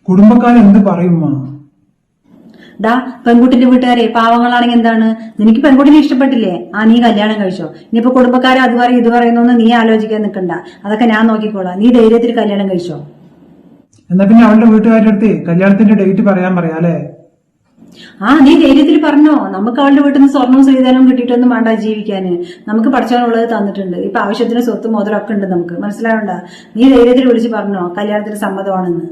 കുടുംബക്കാരെന്ത് പറയുമ്മ? ഡാ, പെൺകുട്ടിന്റെ വീട്ടുകാരെ പാവങ്ങളാണെങ്കിൽ എന്താണ്? നിനക്ക് പെൺകുട്ടിനെ ഇഷ്ടപ്പെട്ടില്ലേ? നീ കല്യാണം കഴിച്ചോ. ഇനിയിപ്പോ കുടുംബക്കാരെ അത് പറയും ഇത് പറയുന്നൊന്നും നീ ആലോചിക്കാൻ നിൽക്കണ്ട. അതൊക്കെ ഞാൻ നോക്കിക്കോളാം. നീ ധൈര്യത്തിൽ കല്യാണം കഴിച്ചോ. എന്നാ പിന്നെ അവളുടെ വീട്ടുകാരുടെ അടുത്ത് കല്യാണത്തിന്റെ ഡേറ്റ് പറയാൻ പറയാല്ലേ? നീ ധൈര്യത്തിൽ പറഞ്ഞോ. നമുക്ക് അവളുടെ വീട്ടിൽ നിന്ന് സ്വർണ്ണവും ശ്രീധനവും കിട്ടിയിട്ടൊന്നും വേണ്ട ജീവിക്കാന്. നമുക്ക് പഠിച്ചാലുള്ളത് തന്നിട്ടുണ്ട്. ഇപ്പൊ ആവശ്യത്തിന് സ്വത്തും മുതലൊക്കെ ഉണ്ട് നമുക്ക്. മനസ്സിലാവണ്ട. നീ ധൈര്യത്തിൽ വിളിച്ച് പറഞ്ഞോ കല്യാണത്തിന് സമ്മതമാണെന്ന്.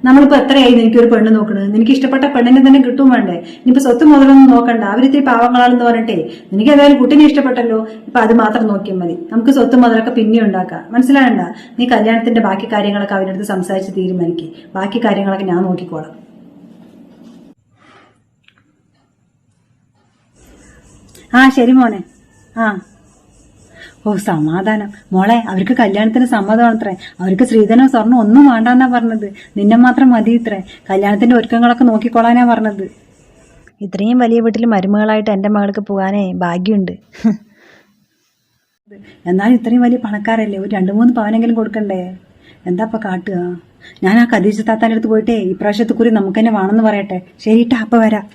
നമ്മളിപ്പോ എത്രയായി എനിക്കൊരു പെണ്ണ് നോക്കണത്? നിനക്ക് ഇഷ്ടപ്പെട്ട പെണ്ണിനെ തന്നെ കിട്ടും വേണ്ടേ? ഇനിയിപ്പോ സ്വത്ത് മുതലൊന്നും നോക്കണ്ട. അവരിത്തിരി പാവങ്ങളാണെന്ന് പറഞ്ഞിട്ടേ നിനക്ക് ഏതായാലും കുട്ടിനെ ഇഷ്ടപ്പെട്ടല്ലോ. ഇപ്പൊ അത് മാത്രം നോക്കിയാൽ മതി. നമുക്ക് സ്വത്ത് മുതലൊക്കെ പിന്നെ ഉണ്ടാക്കാം. മനസ്സിലാവണ്ട. നീ കല്യാണത്തിന്റെ ബാക്കി കാര്യങ്ങളൊക്കെ അവരുടെ അടുത്ത് സംസാരിച്ച് തീരുമാനിക്കേ. ബാക്കി കാര്യങ്ങളൊക്കെ ഞാൻ നോക്കിക്കോളാം. ശരി മോനെ. സമാധാനം മോളെ. അവർക്ക് കല്യാണത്തിന് സമ്മതമാണത്രേ. അവർക്ക് സ്ത്രീധനവും സ്വർണ്ണം ഒന്നും വേണ്ടാന്നാ പറഞ്ഞത്. നിന്നെ മാത്രം മതി ഇത്രേ. കല്യാണത്തിന്റെ ഒരുക്കങ്ങളൊക്കെ നോക്കിക്കോളാനാ പറഞ്ഞത്. ഇത്രയും വലിയ വീട്ടിൽ മരുമകളായിട്ട് എന്റെ മകൾക്ക് പോകാനേ ഭാഗ്യമുണ്ട്. എന്നാലും ഇത്രയും വലിയ പണക്കാരല്ലേ, ഒരു 2-3 പവനെങ്കിലും കൊടുക്കണ്ടേ? എന്താ കാട്ടുക? ഞാൻ ഖദീജ താത്താൻ്റെ അടുത്ത് പോയിട്ടേ ഇപ്രാവശ്യത്തെ കുറി നമുക്ക് തന്നെ വേണമെന്ന് പറയട്ടെ. ശരിട്ടാ, അപ്പൊ വരാം.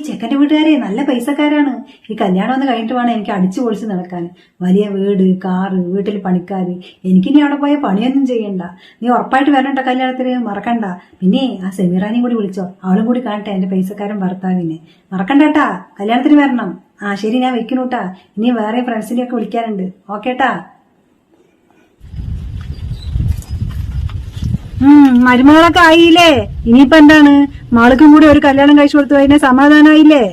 ചെക്കന്റെ വീട്ടുകാരെ നല്ല പൈസക്കാരാണ്. ഈ കല്യാണം ഒന്ന് കഴിഞ്ഞിട്ട് വേണം എനിക്ക് അടിച്ചു പൊളിച്ച് നടക്കാൻ. വലിയ വീട്, കാറ്, വീട്ടിൽ പണിക്കാര്. എനിക്കിനി അവിടെ പോയ പണിയൊന്നും ചെയ്യണ്ട. നീ ഉറപ്പായിട്ട് വരണ്ട കല്യാണത്തിന്, മറക്കണ്ട. പിന്നെ ആ സെമീറാനെയും കൂടി വിളിച്ചോ. അവളും കൂടി കാണട്ടെ എന്റെ പൈസക്കാരൻ ഭർത്താവിനെ. മറക്കണ്ടേട്ടാ, കല്യാണത്തിന് വരണം. ശരി, ഞാൻ വെക്കണൂട്ടാ. ഇനി വേറെ ഫ്രണ്ട്സിനെയൊക്കെ വിളിക്കാനുണ്ട്. ഓക്കേട്ടാ. മരുമകളൊക്കെ ആയില്ലേ? ഇനിയിപ്പോ എന്താണ്? മകൾക്കും കൂടി ഒരു കല്യാണം കഴിച്ചു കൊടുത്തു കഴിഞ്ഞാൽ സമാധാനമായില്ലേ?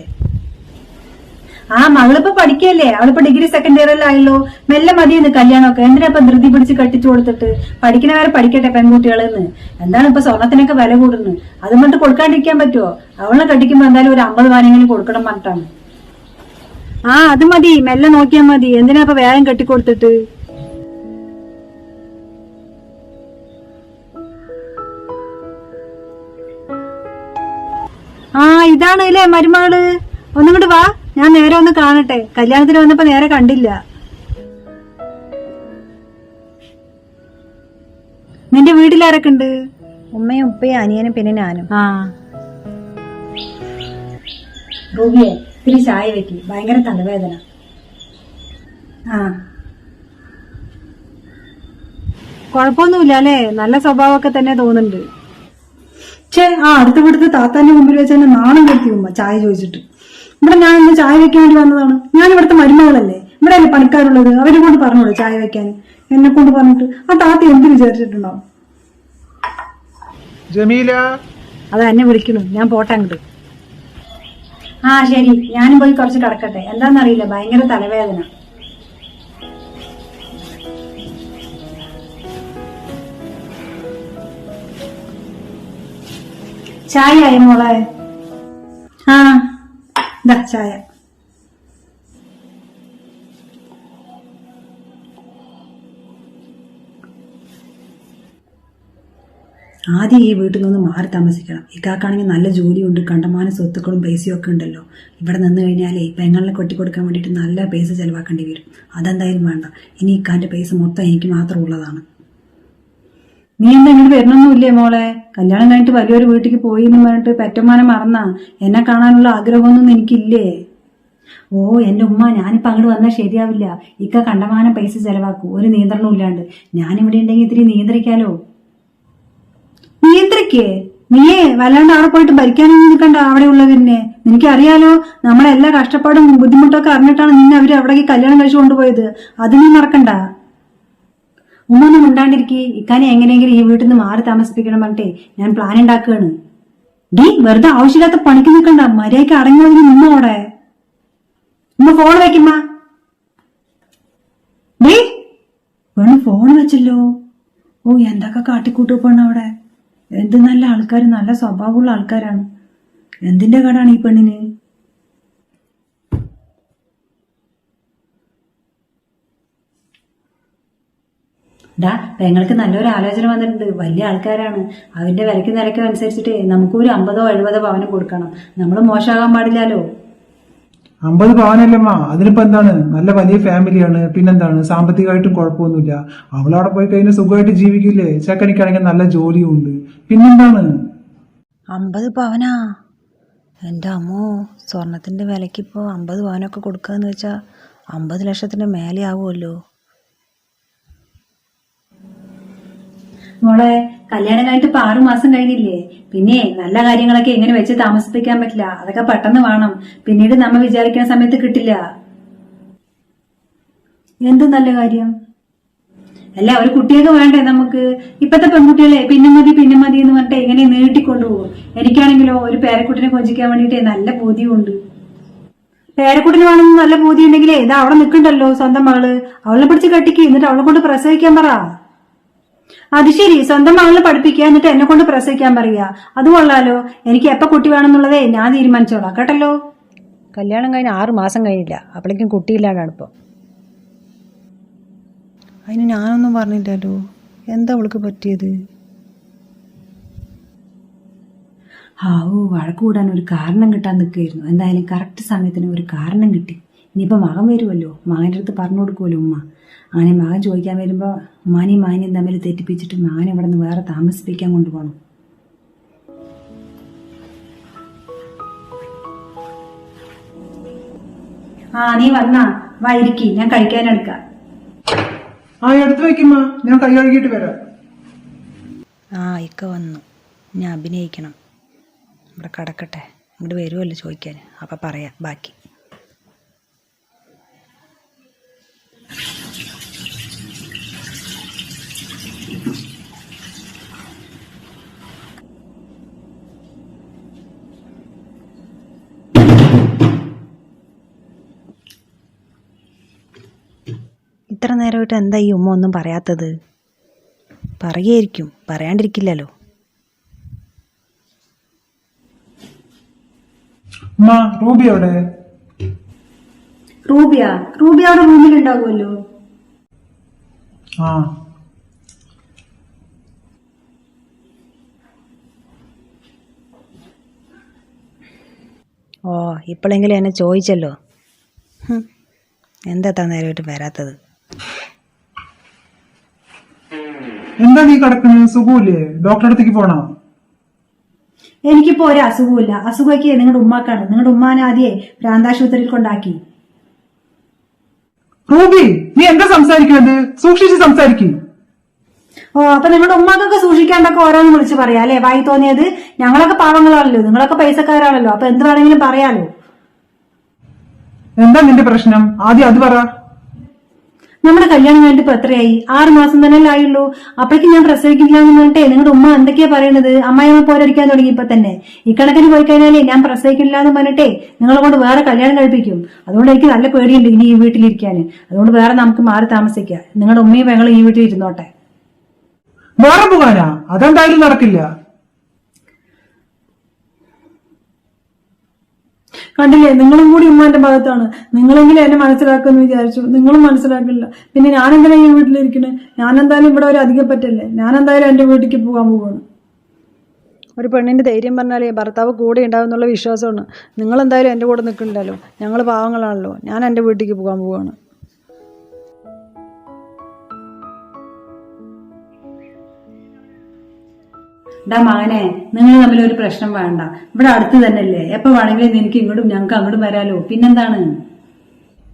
മകളിപ്പോ പഠിക്കല്ലേ. അവളിപ്പോ ഡിഗ്രി സെക്കൻഡ് ഇയറിലായല്ലോ. മെല്ലെ മതിയെന്ന് കല്യാണമൊക്കെ. എന്തിനാ ധൃതി പിടിച്ച് കെട്ടിച്ചു കൊടുത്തിട്ട്? പഠിക്കണവരെ പഠിക്കട്ടെ പെൺകുട്ടികളെന്ന്. എന്താണ് ഇപ്പൊ സ്വർണത്തിനൊക്കെ വില കൂടുന്നു. അതുകൊണ്ട് കൊടുക്കാണ്ടിരിക്കാൻ പറ്റുമോ? അവളെ കെട്ടിക്കുമ്പോ എന്തായാലും ഒരു 50 പവനെങ്കിലും കൊടുക്കണം പറഞ്ഞിട്ടാണ്. അത് മതി, മെല്ലെ നോക്കിയാൽ മതി. എന്തിനാ ഇപ്പൊ വേഗം കെട്ടിക്കൊടുത്തിട്ട്? ഇതാണ് അല്ലേ മരുമകള്? ഒന്നും കൂടി വാ, ഞാൻ നേരെ ഒന്ന് കാണട്ടെ. കല്യാണത്തിന് വന്നപ്പോ നേരെ കണ്ടില്ല. നിന്റെ വീട്ടിലാരൊക്കെ ഉണ്ട്? ഉമ്മയും ഉപ്പയും അനിയനും പിന്നെ ഞാനും. റൂബിയെ, ഇത്തിരി ചായ വെക്കി. ഭയങ്കര തലവേദന. കുഴപ്പമൊന്നുമില്ല അല്ലേ? നല്ല സ്വഭാവമൊക്കെ തന്നെ തോന്നുന്നുണ്ട്. അടുത്ത വീട്ടത്തെ താത്താന്റെ മുമ്പിൽ വെച്ച് തന്നെ നാണം കെടുത്തി ഉമ്മ ചായ ചോദിച്ചിട്ട്. ഇവിടെ ഞാൻ ഇന്ന് ചായ വെക്കാൻ വേണ്ടി വന്നതാണ്. ഞാൻ ഇവിടുത്തെ മരുമകളല്ലേ. ഇവിടെ അല്ലേ പണിക്കാരുള്ളത്. അവരെ കൊണ്ട് പറഞ്ഞോളൂ ചായ വെക്കാൻ. എന്നെ കൊണ്ട് പറഞ്ഞിട്ട് ആ താത്ത എന്ത് വിചാരിച്ചിട്ടുണ്ടാവും? അതാ എന്നെ വിളിക്കണു. ഞാൻ പോട്ടെ അങ്ങോട്ട്. ശരി, ഞാനും പോയി കുറച്ച് കിടക്കട്ടെ. എന്താന്നറിയില്ല, ഭയങ്കര തലവേദന. ചായ ആയി മോളെ? ചായ. ആദ്യം ഈ വീട്ടിൽ നിന്ന് മാറി താമസിക്കണം. ഇക്കാക്കാണെങ്കിൽ നല്ല ജോലിയുണ്ട്, കണ്ടമാനം സ്വത്തുക്കളും പൈസയും ഒക്കെ ഉണ്ടല്ലോ. ഇവിടെ നിന്ന് കഴിഞ്ഞാലേ പെങ്ങളിനെ കൊട്ടിക്കൊടുക്കാൻ വേണ്ടിയിട്ട് നല്ല പൈസ ചെലവാക്കേണ്ടി വരും. അതെന്തായാലും വേണ്ട. ഇനി ഇക്കാന്റെ പൈസ മൊത്തം എനിക്ക് മാത്രം ഉള്ളതാണ്. നീ എന്താ ഇങ്ങോട്ട് വരണമൊന്നുമില്ലേ മോളെ? കല്യാണം കഴിഞ്ഞിട്ട് വലിയൊരു വീട്ടിലേക്ക് പോയി എന്ന് പറഞ്ഞിട്ട് പെറ്റമ്മാനെ മറന്നാ? എന്നെ കാണാനുള്ള ആഗ്രഹമൊന്നും എനിക്കില്ലേ? എന്റെ ഉമ്മ, ഞാനിപ്പോ അങ്ങോട്ട് വന്നാൽ ശരിയാവില്ല. ഇക്ക കണ്ടമാനം പൈസ ചെലവാക്കൂ, ഒരു നിയന്ത്രണവും ഇല്ലാണ്ട്. ഞാനിവിടെ ഉണ്ടെങ്കിൽ ഇത്തിരി നിയന്ത്രിക്കാലോ. നിയന്ത്രിക്കേ? നീയേ വല്ലാണ്ട് അവിടെ പോയിട്ട് ഭരിക്കാനൊന്നും നിൽക്കണ്ട. അവിടെ ഉള്ളവരിനെ നിനക്കറിയാലോ. നമ്മളെല്ലാ കഷ്ടപ്പാടും ബുദ്ധിമുട്ടൊക്കെ അറിഞ്ഞിട്ടാണ് നിന്നെ അവര് അവിടേക്ക് കല്യാണം കഴിച്ചു കൊണ്ടുപോയത്. അത് നീ മറക്കണ്ട. ഉമ്മൊന്നും ഉണ്ടാണ്ടിരിക്കേ. ഇക്കാനെ എങ്ങനെയെങ്കിലും ഈ വീട്ടിൽ നിന്ന് മാറി താമസിപ്പിക്കണം പറഞ്ഞിട്ടേ ഞാൻ പ്ലാൻ ഉണ്ടാക്കുകയാണ്. വെറുതെ ആവശ്യമില്ലാത്ത പണിക്ക് നിൽക്കണ്ട. മര്യാദയ്ക്ക് അടങ്ങി വന്ന് നിന്നോടെ. ഉമ്മ ഫോൺ വെക്കുമ്മ. പെണ്ണ് ഫോൺ വെച്ചല്ലോ. എന്തൊക്കെ കാട്ടിക്കൂട്ടു പെണ്ണ് അവിടെ. എന്ത് നല്ല ആൾക്കാർ, നല്ല സ്വഭാവമുള്ള ആൾക്കാരാണ്. എന്തിന്റെ കടാണ് ഈ പെണ്ണിന്? പെങ്ങൾക്ക് നല്ലൊരു ആലോചന വന്നിട്ടുണ്ട്. വലിയ ആൾക്കാരാണ്. അവന്റെ വിലയ്ക്ക് നിലയ്ക്കും അനുസരിച്ചിട്ട് നമുക്കൊരു 50-70 പവനും കൊടുക്കണം. നമ്മൾ മോശമാകാൻ പാടില്ലല്ലോ. 50 പവനല്ലമ്മ, അതിനിപ്പോ എന്താണ്, നല്ല വലിയ ഫാമിലിയാണ്, പിന്നെന്താണ്, സാമ്പത്തികമായിട്ടും കുഴപ്പമൊന്നുമില്ല. അവളവിടെ പോയി കഴിഞ്ഞാൽ സുഖമായിട്ട് ജീവിക്കില്ലേ. ചെക്കനിക്കാണെങ്കിൽ നല്ല ജോലിയും ഉണ്ട്, പിന്നെന്താണ്. 50 പവനാ? എൻ്റെ അമ്മോ, സ്വർണത്തിൻ്റെ വിലയ്ക്കിപ്പോൾ 50 പവനൊക്കെ കൊടുക്കുകയെന്ന് വെച്ചാൽ 50 ലക്ഷത്തിന് മേലെ ആവുമല്ലോ. മോളെ, കല്യാണം കഴിഞ്ഞിട്ട് ഇപ്പൊ 6 മാസം കഴിഞ്ഞില്ലേ? പിന്നെ നല്ല കാര്യങ്ങളൊക്കെ എങ്ങനെ വെച്ച് താമസിപ്പിക്കാൻ പറ്റില്ല, അതൊക്കെ പെട്ടെന്ന് വേണം. പിന്നീട് നമ്മ വിചാരിക്കുന്ന സമയത്ത് കിട്ടില്ല. എന്ത് നല്ല കാര്യം? അല്ല, ഒരു കുട്ടിയൊക്കെ വേണ്ടേ നമുക്ക്? ഇപ്പത്തെ പെൺകുട്ടികളെ പിന്നെ മതി എന്ന് പറഞ്ഞിട്ട് എങ്ങനെ നീട്ടിക്കൊണ്ടുപോകും. എനിക്കാണെങ്കിലോ ഒരു പേരക്കുട്ടിനെ കൊഞ്ചിക്കാൻ വേണ്ടിട്ട് നല്ല ബോധ്യമുണ്ട്. പേരക്കുട്ടിന് വേണമെന്ന് നല്ല ബോധ്യം ഉണ്ടെങ്കിലേ ഇതാ അവിടെ നിൽക്കണ്ടല്ലോ സ്വന്തം മകള്, അവളെ പിടിച്ച് കെട്ടിക്ക്, എന്നിട്ട് അവളെ കൊണ്ട് പ്രസവിക്കാൻ പറ. അത് ശരി, സ്വന്തം മകളെ പഠിപ്പിക്കുക, എന്നിട്ട് എന്നെ കൊണ്ട് പ്രസവിക്കാൻ പറയുക. അത് കൊള്ളാലോ. എനിക്ക് എപ്പോ കുട്ടി വേണമെന്നുള്ളതേ ഞാൻ തീരുമാനിച്ചോളാം കേട്ടല്ലോ. കല്യാണം കഴിഞ്ഞ് 6 മാസം കഴിഞ്ഞില്ല, അപ്പോഴേക്കും കുട്ടിയില്ലാണ്ടാണ് ഇപ്പോൾ. അതിന് ഞാനൊന്നും പറഞ്ഞില്ലല്ലോ. എന്താ അവൾക്ക് പറ്റിയത്? ഹാവൂ, വഴക്ക് കൂടാൻ ഒരു കാരണം കിട്ടാൻ നിൽക്കുകയായിരുന്നു. എന്തായാലും കറക്റ്റ് സമയത്തിന് ഒരു കാരണം കിട്ടി. ഇനിയിപ്പോൾ മകൻ വരുമല്ലോ, മകൻ്റെ അടുത്ത് പറഞ്ഞു കൊടുക്കുമല്ലോ ഉമ്മ. അങ്ങനെ മകൻ ചോദിക്കാൻ വരുമ്പോൾ ഉമ്മാനെയും മാനിയും തമ്മിൽ തെറ്റിപ്പിച്ചിട്ട് മകനെ ഇവിടെ നിന്ന് വേറെ താമസിപ്പിക്കാൻ കൊണ്ടുപോകണം. നീ വന്നാ വാ, ഇരിക്കി, ഞാൻ കഴിക്കാനെടുക്കാം. എടുത്തു വെക്കുമ്മ, ഞാൻ കൈ കഴുകിയിട്ട് വരാം. ഇക്ക വന്നു, ഞാൻ അഭിനയിക്കണം. ഇവിടെ കിടക്കട്ടെ, ഇങ്ങോട്ട് വരുമല്ലോ ചോദിക്കാൻ, അപ്പം പറയാം ബാക്കി. ഇത്ര നേരമായിട്ട് എന്താ ഈ ഉമ്മ ഒന്നും പറയാത്തത്? പറയുമായിരിക്കും, പറയാണ്ടിരിക്കില്ലല്ലോ. റൂബി അവിടെ? റൂബി അവിടെ റൂമിലുണ്ടാകുമല്ലോ. ഇപ്പോഴെങ്കിലും എന്നെ ചോദിച്ചല്ലോ. എന്താ നേരമായിട്ട് വരാത്തത്? എന്താ നീ കിടക്കുന്നത്? സുഖമില്ലേ? ഡോക്ടറെ അടുത്തേക്ക് പോണോ? എനിക്കിപ്പോ ഒരു അസുഖമില്ല. അസുഖമൊക്കെ നിങ്ങളുടെ ഉമ്മാക്കാണ്. നിങ്ങളുടെ ഉമ്മാനെ ആദ്യേ ഭ്രാന്താശുപത്രിയിൽ കൊണ്ടാക്കി. റൂബി, നീ എന്താ സംസാരിക്കുന്നത്? സൂക്ഷിച്ച് സംസാരിക്കും. അപ്പൊ നിങ്ങളുടെ ഉമ്മാക്കൊക്കെ സൂക്ഷിക്കാണ്ടൊക്കെ ഓരോന്ന് വിളിച്ച് പറയാം അല്ലെ? വായി തോന്നിയത്. ഞങ്ങളൊക്കെ പാവങ്ങളാണല്ലോ, നിങ്ങളൊക്കെ പൈസക്കാരാണല്ലോ, അപ്പൊ എന്ത് വേണമെങ്കിലും പറയാലോ. എന്താ നിന്റെ പ്രശ്നം? ആദ്യം അത് പറ. നമ്മുടെ കല്യാണം കഴിഞ്ഞിട്ട് ഇപ്പൊ എത്രയായി? 6 മാസം തന്നെ ആയുള്ളൂ. അപ്പോഴേക്കും ഞാൻ പ്രസവിക്കില്ല എന്ന് പറഞ്ഞിട്ടേ നിങ്ങളുടെ ഉമ്മ എന്തൊക്കെയാ പറയണത്? അമ്മായിമ്മ പോരടിക്കാൻ തുടങ്ങി ഇപ്പൊ തന്നെ. ഇക്കണക്കിന് പോയി കഴിഞ്ഞാലേ ഞാൻ പ്രസവിക്കില്ല എന്ന് പറഞ്ഞിട്ടേ നിങ്ങളെ കൊണ്ട് വേറെ കല്യാണം കഴിപ്പിക്കും. അതുകൊണ്ട് എനിക്ക് നല്ല പേടിയുണ്ട് ഇനി ഈ വീട്ടിലിരിക്കാന്. അതുകൊണ്ട് വേറെ നമുക്ക് മാറി താമസിക്കാം. നിങ്ങളുടെ ഉമ്മയും പെങ്ങളും ഈ വീട്ടിൽ ഇരുന്നോട്ടെ. വേറെ പോകാനാ? അതെന്തായാലും നടക്കില്ല. കണ്ടില്ലേ, നിങ്ങളും കൂടി ഉമ്മാന്റെ ഭാഗത്താണ്. നിങ്ങളെങ്കിലും എന്നെ മനസ്സിലാക്കുമെന്ന് വിചാരിച്ചു, നിങ്ങളും മനസ്സിലാക്കില്ല. പിന്നെ ഞാനെന്തിനാ ഈ വീട്ടിലിരിക്കണേ? ഞാനെന്തായാലും ഇവിടെ ഒരു അധികം പറ്റല്ലേ. ഞാനെന്തായാലും എന്റെ വീട്ടിലേക്ക് പോകാൻ പോവാണ്. ഒരു പെണ്ണിന്റെ ധൈര്യം പറഞ്ഞാലേ ഭർത്താവ് കൂടെ ഉണ്ടാവും എന്നുള്ള വിശ്വാസമാണ്. നിങ്ങളെന്തായാലും എന്റെ കൂടെ നിൽക്കണില്ലല്ലോ. ഞങ്ങൾ പാവങ്ങളാണല്ലോ. ഞാൻ എന്റെ വീട്ടിലേക്ക് പോകാൻ പോവാണ്. മകനെ, നിങ്ങൾ തമ്മിൽ ഒരു പ്രശ്നം വേണ്ട. ഇവിടെ അടുത്ത് തന്നെയല്ലേ, എപ്പോ വേണമെങ്കിലും നിനക്ക് ഇങ്ങോട്ടും ഞങ്ങൾക്ക് അങ്ങോട്ടും വരാലോ. പിന്നെന്താണ്?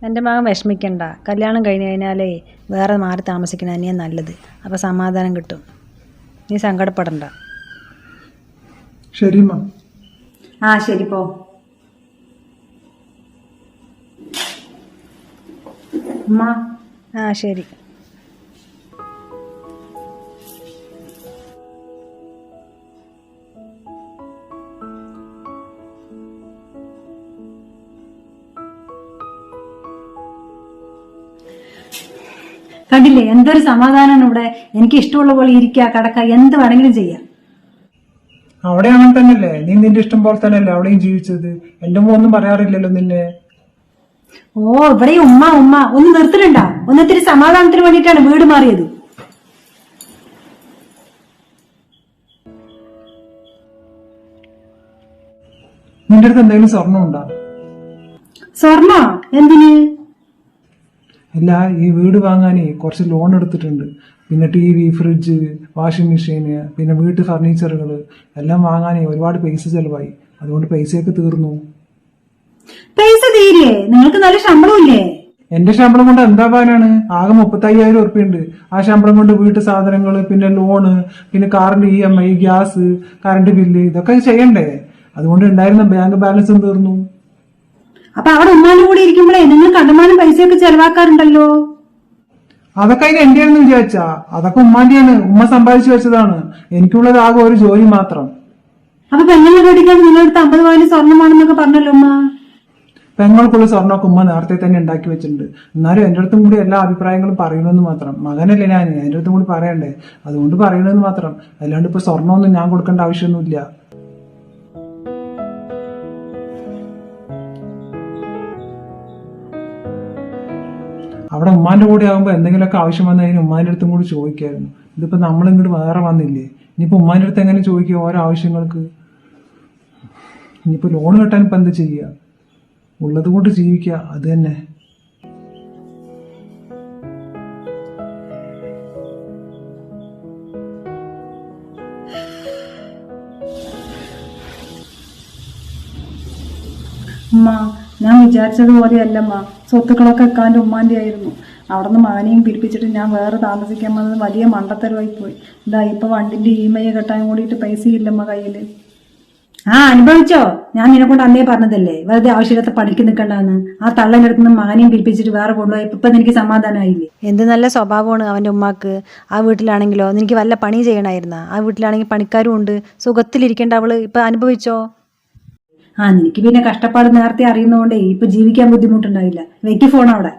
എൻ്റെ മകൻ വിഷമിക്കണ്ട. കല്യാണം കഴിഞ്ഞ് കഴിഞ്ഞാലേ വേറെ മാറി താമസിക്കണ തന്നെയാ നല്ലത്. അപ്പൊ സമാധാനം കിട്ടും. നീ സങ്കടപ്പെടണ്ട. ശരി. ശരി, പോ. ശരി. കണ്ടില്ലേ, എന്തൊരു സമാധാനമാണ് ഇവിടെ. എനിക്ക് ഇഷ്ടമുള്ള പോലെ ഇരിക്കുക, കടക്കുക, എന്ത് വേണമെങ്കിലും ചെയ്യാം. അവിടെ അങ്ങനെ തന്നെയല്ലേ? നീ നിന്റെ ഇഷ്ടം പോലെ തന്നെയല്ലേ അവിടെയും ജീവിച്ചത്? എന്റെ ഉമ്മ ഒന്നും പറയാറില്ലല്ലോ നിന്നെ. ഇവിടെ ഉമ്മ ഒന്ന് നിർത്തലുണ്ടാ? ഒന്നിത്തിരി സമാധാനത്തിന് വേണ്ടിയിട്ടാണ് വീട് മാറിയത്. നിന്റെ അടുത്ത് എന്തെങ്കിലും സ്വർണ്ണം ഉണ്ടോ? സ്വർണ്ണ എന്തിന്? അല്ല, ഈ വീട് വാങ്ങാനേ കുറച്ച് ലോൺ എടുത്തിട്ടുണ്ട്. പിന്നെ TV, ഫ്രിഡ്ജ്, വാഷിംഗ് മെഷീന്, പിന്നെ വീട്ടു ഫർണിച്ചറുകൾ എല്ലാം വാങ്ങാനേ ഒരുപാട് പൈസ ചെലവായി. അതുകൊണ്ട് പൈസയൊക്കെ തീർന്നു. പൈസ തീരെ? നിങ്ങൾക്ക് നല്ല ശമ്പളമില്ലേ? എന്റെ ശമ്പളം കൊണ്ട് എന്താവാനാണ്? ആകെ 35,000 ഉറുപ്പിയുണ്ട്. ആ ശമ്പളം കൊണ്ട് വീട്ടു സാധനങ്ങൾ, പിന്നെ ലോണ്, പിന്നെ കാറിന്റെ EMI, ഗ്യാസ്, കറണ്ട് ബില്ല് ഇതൊക്കെ ചെയ്യണ്ടേ? അതുകൊണ്ട് ഉണ്ടായിരുന്ന ബാങ്ക് ബാലൻസും തീർന്നു. അപ്പൊ അവിടെ ഉമ്മാന്റെ കൂടെ ഇരിക്കുമ്പോഴേ നിങ്ങൾ കണ്ടമാനം പൈസയൊക്കെ ചെലവാക്കാറുണ്ടല്ലോ. അതൊക്കെ അതിന് എന്റെ ആണെന്ന് വിചാരിച്ചാ? അതൊക്കെ ഉമ്മാന്റെയാണ്. ഉമ്മ സമ്പാദിച്ചു വെച്ചതാണ്. എനിക്കുള്ളത് ആകെ ഒരു ജോലി മാത്രം. അപ്പൊ പെങ്ങളെ കെട്ടിക്കാൻ നിങ്ങളടുത്ത് 50 പവന് സ്വർണ്ണമാണെന്നൊക്കെ പറഞ്ഞല്ലോ ഉമ്മ. പെങ്ങൾക്കുള്ള സ്വർണ്ണമൊക്കെ ഉമ്മ നേരത്തെ തന്നെ ഉണ്ടാക്കി വെച്ചിട്ടുണ്ട്. എന്നാലും എന്റെ അടുത്തും കൂടി എല്ലാ അഭിപ്രായങ്ങളും പറയണമെന്ന് മാത്രം. മകനല്ലേ ഞാൻ, എന്റെ അടുത്തും കൂടി പറയണ്ടേ? അതുകൊണ്ട് പറയണമെന്ന് മാത്രം. അല്ലാണ്ട് ഇപ്പൊ സ്വർണ്ണമൊന്നും ഞാൻ കൊടുക്കേണ്ട ആവശ്യമൊന്നുമില്ല. അവിടെ ഉമ്മാന്റെ കൂടെ ആകുമ്പോ എന്തെങ്കിലുമൊക്കെ ആവശ്യം വന്നു കഴിഞ്ഞാൽ ഉമ്മാന്റെ അടുത്തും കൂടി ചോദിക്കായിരുന്നു. ഇതിപ്പോ നമ്മളിങ്ങോട്ട് വേറെ വന്നില്ലേ, ഇനിയിപ്പോ ഉമ്മാന്റെ അടുത്ത് എങ്ങനെ ചോദിക്കുക ഓരോ ആവശ്യങ്ങൾക്ക്? ഇനിയിപ്പോ ലോൺ കെട്ടാൻ ഇപ്പൊ എന്ത് ചെയ്യുക? ഉള്ളത് കൊണ്ട് ജീവിക്കുക, അത് തന്നെ. ഉമ്മ, ഞാൻ വിചാരിച്ചതുപോലെയല്ലമ്മ. സ്വത്തുക്കളൊക്കെ എക്കാൻ്റെ ഉമ്മാന്റെ ആയിരുന്നു. അവിടെ നിന്ന് മകനെയും പിരിപ്പിച്ചിട്ട് ഞാൻ വേറെ താമസിക്കാൻ വന്നത് വലിയ മണ്ടത്തരമായി പോയി. ഇതാ ഇപ്പൊ വണ്ടിന്റെ EMI കെട്ടാൻ കൂടിയിട്ട് പൈസയില്ലമ്മ കയ്യില്. അനുഭവിച്ചോ? ഞാൻ നിന്നെ കൊണ്ട് അന്നേ പറഞ്ഞതല്ലേ വെറുതെ ആവശ്യമില്ലാത്ത പണിക്ക് നിൽക്കണ്ടെന്ന്. ആ തള്ളന്റെ അടുത്ത് നിന്ന് മകനെയും പിരിപ്പിച്ചിട്ട് വേറെ കൊണ്ടുപോയി ഇപ്പൊ എനിക്ക് സമാധാനമായില്ലേ? എന്ത് നല്ല സ്വഭാവമാണ് അവൻ്റെ ഉമ്മാക്ക്. ആ വീട്ടിലാണെങ്കിലോ നിനക്ക് വല്ല പണി ചെയ്യണമായിരുന്ന? ആ വീട്ടിലാണെങ്കിൽ പണിക്കാരും ഉണ്ട്. സുഖത്തിലിരിക്കേണ്ട അവള് ഇപ്പൊ അനുഭവിച്ചോ? നിനക്ക് പിന്നെ കഷ്ടപ്പാട് നേരത്തെ അറിയുന്നതുകൊണ്ടേ ഇപ്പൊ ജീവിക്കാൻ ബുദ്ധിമുട്ടുണ്ടായില്ല. വെക്ക് ഫോൺ അവിടെ.